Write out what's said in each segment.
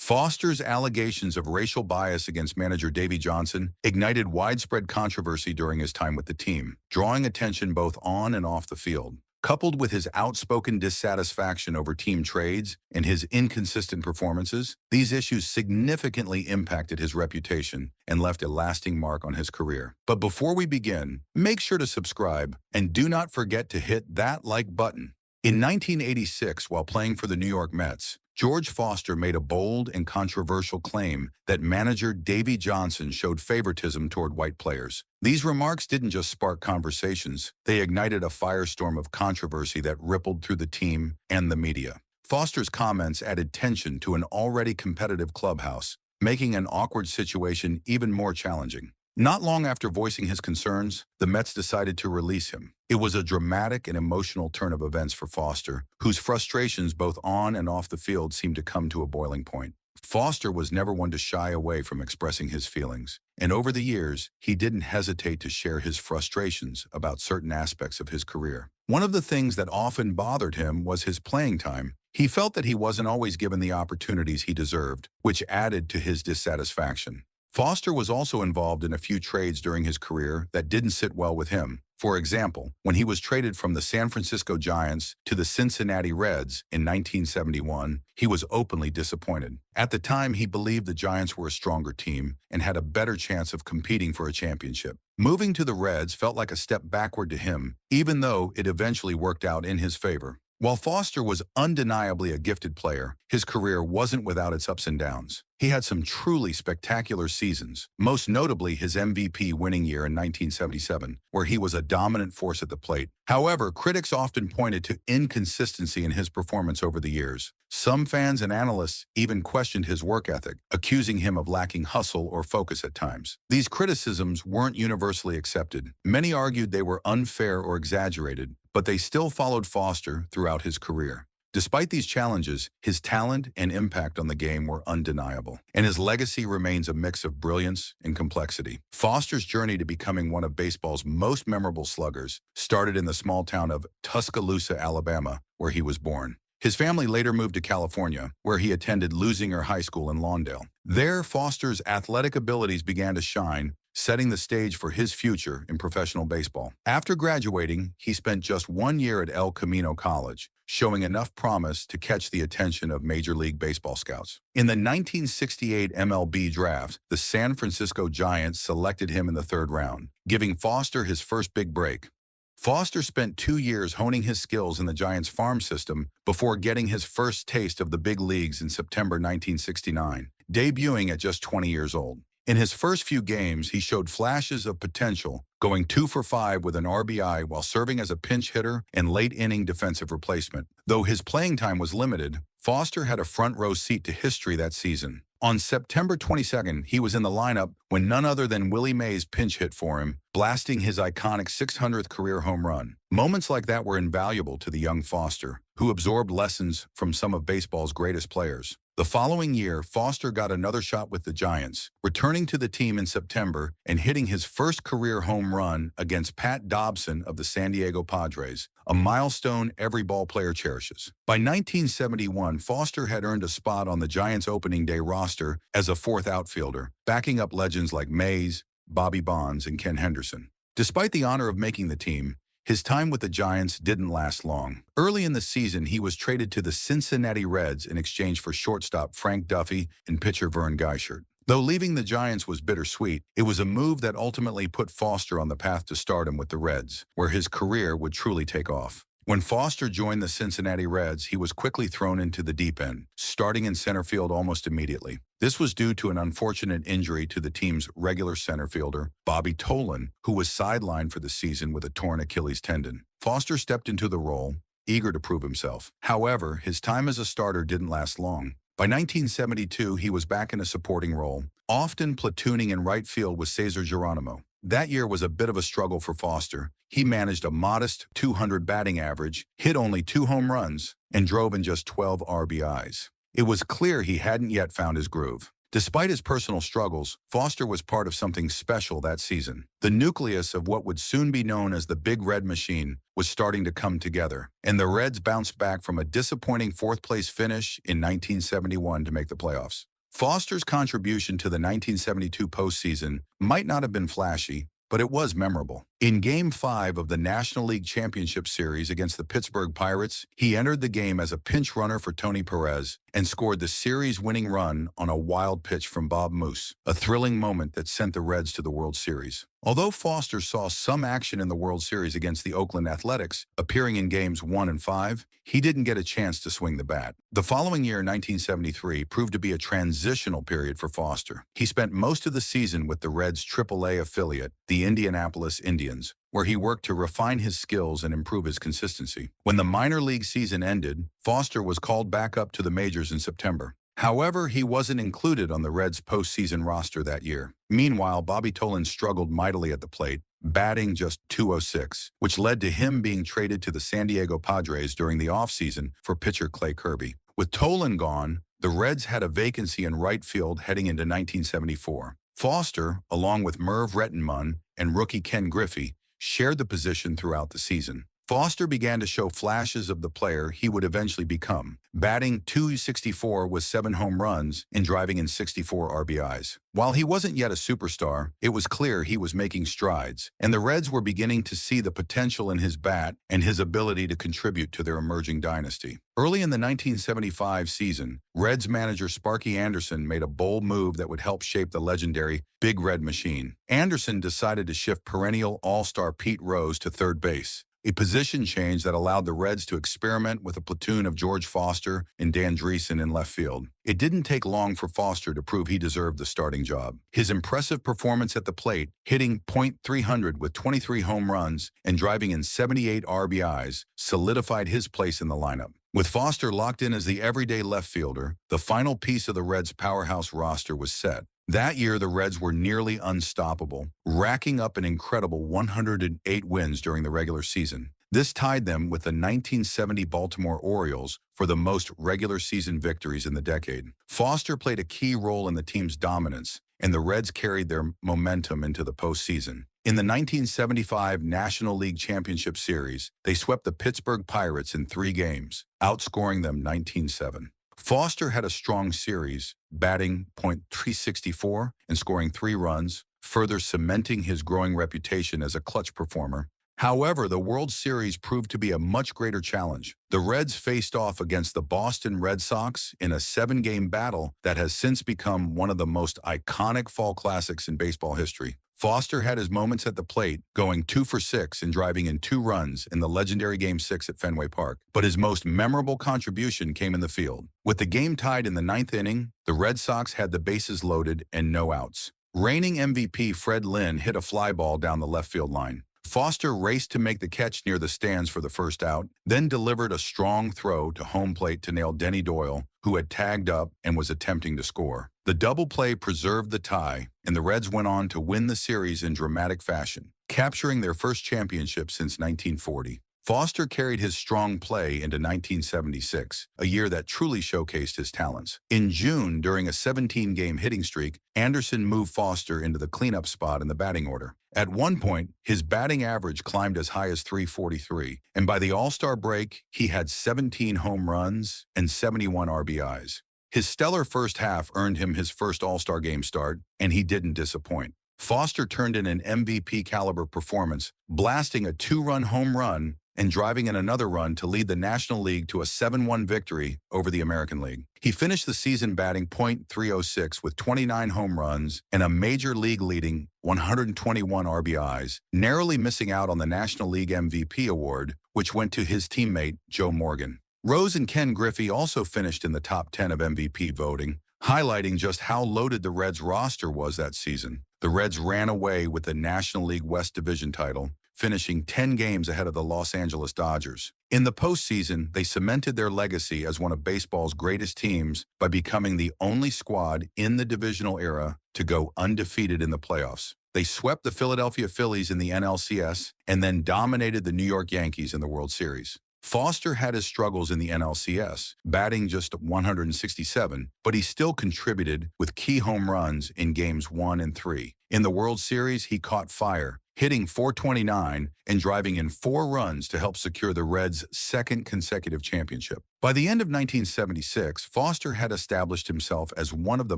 Foster's allegations of racial bias against manager Davy Johnson ignited widespread controversy during his time with the team, drawing attention both on and off the field. Coupled with his outspoken dissatisfaction over team trades and his inconsistent performances, these issues significantly impacted his reputation and left a lasting mark on his career. But before we begin, make sure to subscribe and do not forget to hit that like button. In 1986, while playing for the New York Mets, George Foster made a bold and controversial claim that manager Davy Johnson showed favoritism toward white players. These remarks didn't just spark conversations, they ignited a firestorm of controversy that rippled through the team and the media. Foster's comments added tension to an already competitive clubhouse, making an awkward situation even more challenging. Not long after voicing his concerns, the Mets decided to release him. It was a dramatic and emotional turn of events for Foster, whose frustrations both on and off the field seemed to come to a boiling point. Foster was never one to shy away from expressing his feelings, and over the years, he didn't hesitate to share his frustrations about certain aspects of his career. One of the things that often bothered him was his playing time. He felt that he wasn't always given the opportunities he deserved, which added to his dissatisfaction. Foster was also involved in a few trades during his career that didn't sit well with him. For example, when he was traded from the San Francisco Giants to the Cincinnati Reds in 1971, he was openly disappointed. At the time, he believed the Giants were a stronger team and had a better chance of competing for a championship. Moving to the Reds felt like a step backward to him, even though it eventually worked out in his favor. While Foster was undeniably a gifted player, his career wasn't without its ups and downs. He had some truly spectacular seasons, most notably his MVP winning year in 1977, where he was a dominant force at the plate. However, critics often pointed to inconsistency in his performance over the years. Some fans and analysts even questioned his work ethic, accusing him of lacking hustle or focus at times. These criticisms weren't universally accepted. Many argued they were unfair or exaggerated, but they still followed Foster throughout his career. Despite these challenges, his talent and impact on the game were undeniable, and his legacy remains a mix of brilliance and complexity. Foster's journey to becoming one of baseball's most memorable sluggers started in the small town of Tuscaloosa, Alabama, where he was born. His family later moved to California, where he attended Lusinger High School in Lawndale. There, Foster's athletic abilities began to shine, setting the stage for his future in professional baseball. After graduating, he spent just 1 year at El Camino College, showing enough promise to catch the attention of Major League Baseball scouts. In the 1968 MLB draft, the San Francisco Giants selected him in the 3rd round, giving Foster his first big break. Foster spent 2 years honing his skills in the Giants' farm system before getting his first taste of the big leagues in September 1969, debuting at just 20 years old. In his first few games, he showed flashes of potential, going 2 for 5 with an RBI while serving as a pinch hitter and late-inning defensive replacement. Though his playing time was limited, Foster had a front-row seat to history that season. On September 22nd, he was in the lineup when none other than Willie Mays pinch hit for him, blasting his iconic 600th career home run. Moments like that were invaluable to the young Foster, who absorbed lessons from some of baseball's greatest players. The following year, Foster got another shot with the Giants, returning to the team in September and hitting his first career home run against Pat Dobson of the San Diego Padres, a milestone every ball player cherishes. By 1971, Foster had earned a spot on the Giants' opening day roster as a 4th outfielder, backing up legends like Mays, Bobby Bonds, and Ken Henderson. Despite the honor of making the team, his time with the Giants didn't last long. Early in the season, he was traded to the Cincinnati Reds in exchange for shortstop Frank Duffy and pitcher Vern Geichert. Though leaving the Giants was bittersweet, it was a move that ultimately put Foster on the path to stardom with the Reds, where his career would truly take off. When Foster joined the Cincinnati Reds, he was quickly thrown into the deep end, starting in center field almost immediately. This was due to an unfortunate injury to the team's regular center fielder, Bobby Tolan, who was sidelined for the season with a torn Achilles tendon. Foster stepped into the role, eager to prove himself. However, his time as a starter didn't last long. By 1972, he was back in a supporting role, often platooning in right field with Cesar Geronimo. That year was a bit of a struggle for Foster. He managed a modest .200 batting average, hit only 2 home runs, and drove in just 12 RBIs. It was clear he hadn't yet found his groove. Despite his personal struggles, Foster was part of something special that season. The nucleus of what would soon be known as the Big Red Machine was starting to come together, and the Reds bounced back from a disappointing 4th-place finish in 1971 to make the playoffs. Foster's contribution to the 1972 postseason might not have been flashy, but it was memorable. In Game 5 of the National League Championship Series against the Pittsburgh Pirates, he entered the game as a pinch runner for Tony Perez and scored the series-winning run on a wild pitch from Bob Moose, a thrilling moment that sent the Reds to the World Series. Although Foster saw some action in the World Series against the Oakland Athletics, appearing in Games 1 and 5, he didn't get a chance to swing the bat. The following year, 1973, proved to be a transitional period for Foster. He spent most of the season with the Reds' AAA affiliate, the Indianapolis Indians, where he worked to refine his skills and improve his consistency. When the minor league season ended, Foster was called back up to the majors in September. However, he wasn't included on the Reds' postseason roster that year. Meanwhile, Bobby Tolan struggled mightily at the plate, batting just .206, which led to him being traded to the San Diego Padres during the offseason for pitcher Clay Kirby. With Tolan gone, the Reds had a vacancy in right field heading into 1974. Foster, along with Merv Rettenmund and rookie Ken Griffey, shared the position throughout the season. Foster began to show flashes of the player he would eventually become, batting .264 with 7 home runs and driving in 64 RBIs. While he wasn't yet a superstar, it was clear he was making strides, and the Reds were beginning to see the potential in his bat and his ability to contribute to their emerging dynasty. Early in the 1975 season, Reds manager Sparky Anderson made a bold move that would help shape the legendary Big Red Machine. Anderson decided to shift perennial all-star Pete Rose to third base, a position change that allowed the Reds to experiment with a platoon of George Foster and Dan Dreesen in left field. It didn't take long for Foster to prove he deserved the starting job. His impressive performance at the plate, hitting .300 with 23 home runs and driving in 78 RBIs, solidified his place in the lineup. With Foster locked in as the everyday left fielder, the final piece of the Reds' powerhouse roster was set. That year, the Reds were nearly unstoppable, racking up an incredible 108 wins during the regular season. This tied them with the 1970 Baltimore Orioles for the most regular season victories in the decade. Foster played a key role in the team's dominance, and the Reds carried their momentum into the postseason. In the 1975 National League Championship Series, they swept the Pittsburgh Pirates in 3 games, outscoring them 19-7. Foster had a strong series, batting .364 and scoring 3 runs, further cementing his growing reputation as a clutch performer. However, the World Series proved to be a much greater challenge. The Reds faced off against the Boston Red Sox in a 7-game battle that has since become one of the most iconic fall classics in baseball history. Foster had his moments at the plate, going 2 for 6 and driving in 2 runs in the legendary Game 6 at Fenway Park. But his most memorable contribution came in the field. With the game tied in the 9th inning, the Red Sox had the bases loaded and no outs. Reigning MVP Fred Lynn hit a fly ball down the left field line. Foster raced to make the catch near the stands for the first out, then delivered a strong throw to home plate to nail Denny Doyle, who had tagged up and was attempting to score. The double play preserved the tie, and the Reds went on to win the series in dramatic fashion, capturing their first championship since 1940. Foster carried his strong play into 1976, a year that truly showcased his talents. In June, during a 17-game hitting streak, Anderson moved Foster into the cleanup spot in the batting order. At one point, his batting average climbed as high as .343, and by the All-Star break, he had 17 home runs and 71 RBIs. His stellar first half earned him his first All-Star game start, and he didn't disappoint. Foster turned in an MVP-caliber performance, blasting a 2-run home run and driving in another run to lead the National League to a 7-1 victory over the American League. He finished the season batting .306 with 29 home runs and a major league-leading 121 RBIs, narrowly missing out on the National League MVP award, which went to his teammate Joe Morgan. Rose and Ken Griffey also finished in the top 10 of MVP voting, highlighting just how loaded the Reds' roster was that season. The Reds ran away with the National League West Division title, finishing 10 games ahead of the Los Angeles Dodgers. In the postseason, they cemented their legacy as one of baseball's greatest teams by becoming the only squad in the divisional era to go undefeated in the playoffs. They swept the Philadelphia Phillies in the NLCS and then dominated the New York Yankees in the World Series. Foster had his struggles in the NLCS, batting just 167, but he still contributed with key home runs in Games 1 and 3. In the World Series, he caught fire, hitting .429 and driving in 4 runs to help secure the Reds' second consecutive championship. By the end of 1976, Foster had established himself as one of the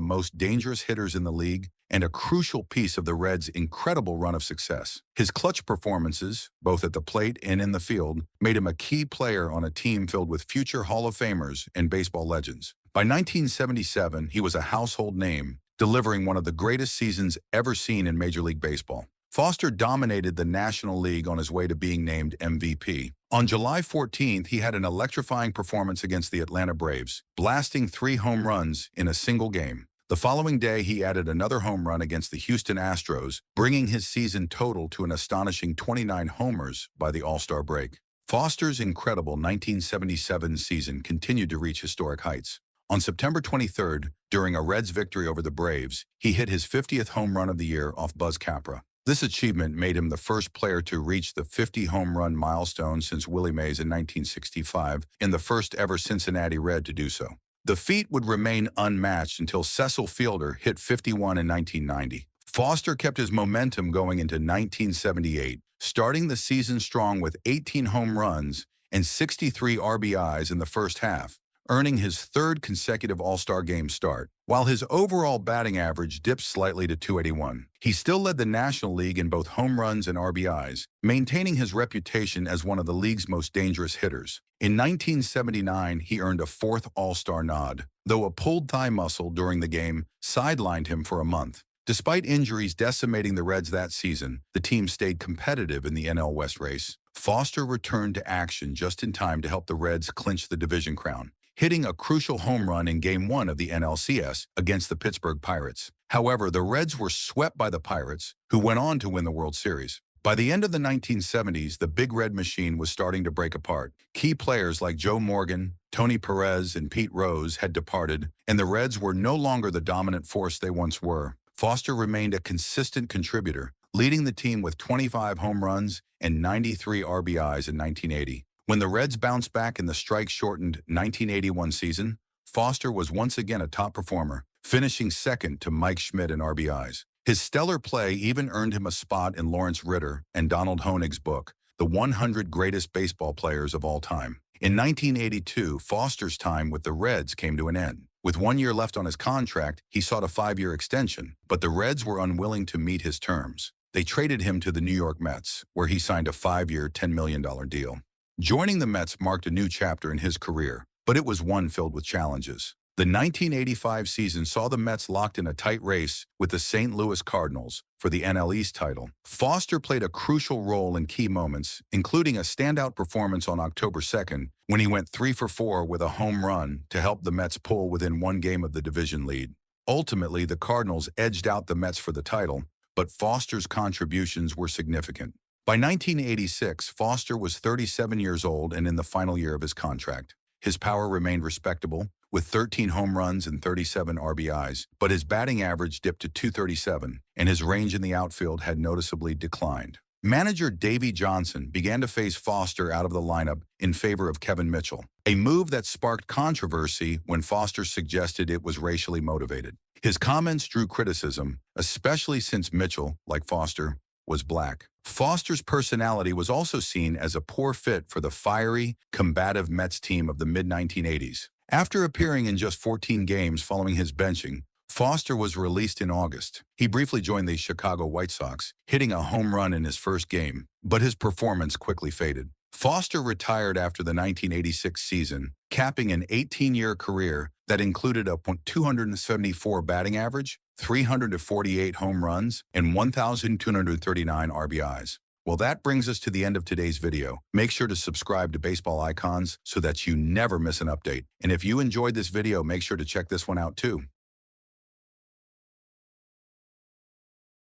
most dangerous hitters in the league and a crucial piece of the Reds' incredible run of success. His clutch performances, both at the plate and in the field, made him a key player on a team filled with future Hall of Famers and baseball legends. By 1977, he was a household name, delivering one of the greatest seasons ever seen in Major League Baseball. Foster dominated the National League on his way to being named MVP. On July 14th, he had an electrifying performance against the Atlanta Braves, blasting 3 home runs in a single game. The following day, he added another home run against the Houston Astros, bringing his season total to an astonishing 29 homers by the All-Star break. Foster's incredible 1977 season continued to reach historic heights. On September 23rd, during a Reds victory over the Braves, he hit his 50th home run of the year off Buzz Capra. This achievement made him the first player to reach the 50 home run milestone since Willie Mays in 1965 and the first ever Cincinnati Red to do so. The feat would remain unmatched until Cecil Fielder hit 51 in 1990. Foster kept his momentum going into 1978, starting the season strong with 18 home runs and 63 RBIs in the first half, earning his 3rd consecutive All-Star Game start. While his overall batting average dipped slightly to .281, he still led the National League in both home runs and RBIs, maintaining his reputation as one of the league's most dangerous hitters. In 1979, he earned a 4th All-Star nod, though a pulled thigh muscle during the game sidelined him for a month. Despite injuries decimating the Reds that season, the team stayed competitive in the NL West race. Foster returned to action just in time to help the Reds clinch the division crown, hitting a crucial home run in Game 1 of the NLCS against the Pittsburgh Pirates. However, the Reds were swept by the Pirates, who went on to win the World Series. By the end of the 1970s, the Big Red Machine was starting to break apart. Key players like Joe Morgan, Tony Perez, and Pete Rose had departed, and the Reds were no longer the dominant force they once were. Foster remained a consistent contributor, leading the team with 25 home runs and 93 RBIs in 1980. When the Reds bounced back in the strike-shortened 1981 season, Foster was once again a top performer, finishing second to Mike Schmidt in RBIs. His stellar play even earned him a spot in Lawrence Ritter and Donald Honig's book, The 100 Greatest Baseball Players of All Time. In 1982, Foster's time with the Reds came to an end. With 1 year left on his contract, he sought a 5-year extension, but the Reds were unwilling to meet his terms. They traded him to the New York Mets, where he signed a 5-year, $10 million deal. Joining the Mets marked a new chapter in his career, but it was one filled with challenges. The 1985 season saw the Mets locked in a tight race with the St. Louis Cardinals for the NL East title. Foster played a crucial role in key moments, including a standout performance on October 2nd when he went 3 for 4 with a home run to help the Mets pull within 1 game of the division lead. Ultimately, the Cardinals edged out the Mets for the title, but Foster's contributions were significant. By 1986, Foster was 37 years old and in the final year of his contract. His power remained respectable, with 13 home runs and 37 RBIs, but his batting average dipped to .237, and his range in the outfield had noticeably declined. Manager Davey Johnson began to phase Foster out of the lineup in favor of Kevin Mitchell, a move that sparked controversy when Foster suggested it was racially motivated. His comments drew criticism, especially since Mitchell, like Foster, was black. Foster's personality was also seen as a poor fit for the fiery, combative Mets team of the mid-1980s. After appearing in just 14 games following his benching, Foster was released in August. He briefly joined the Chicago White Sox, hitting a home run in his first game, but his performance quickly faded. Foster retired after the 1986 season, capping an 18-year career that included a .274 batting average, 348 home runs, and 1,239 RBIs. Well, that brings us to the end of today's video. Make sure to subscribe to Baseball Icons so that you never miss an update. And if you enjoyed this video, make sure to check this one out too.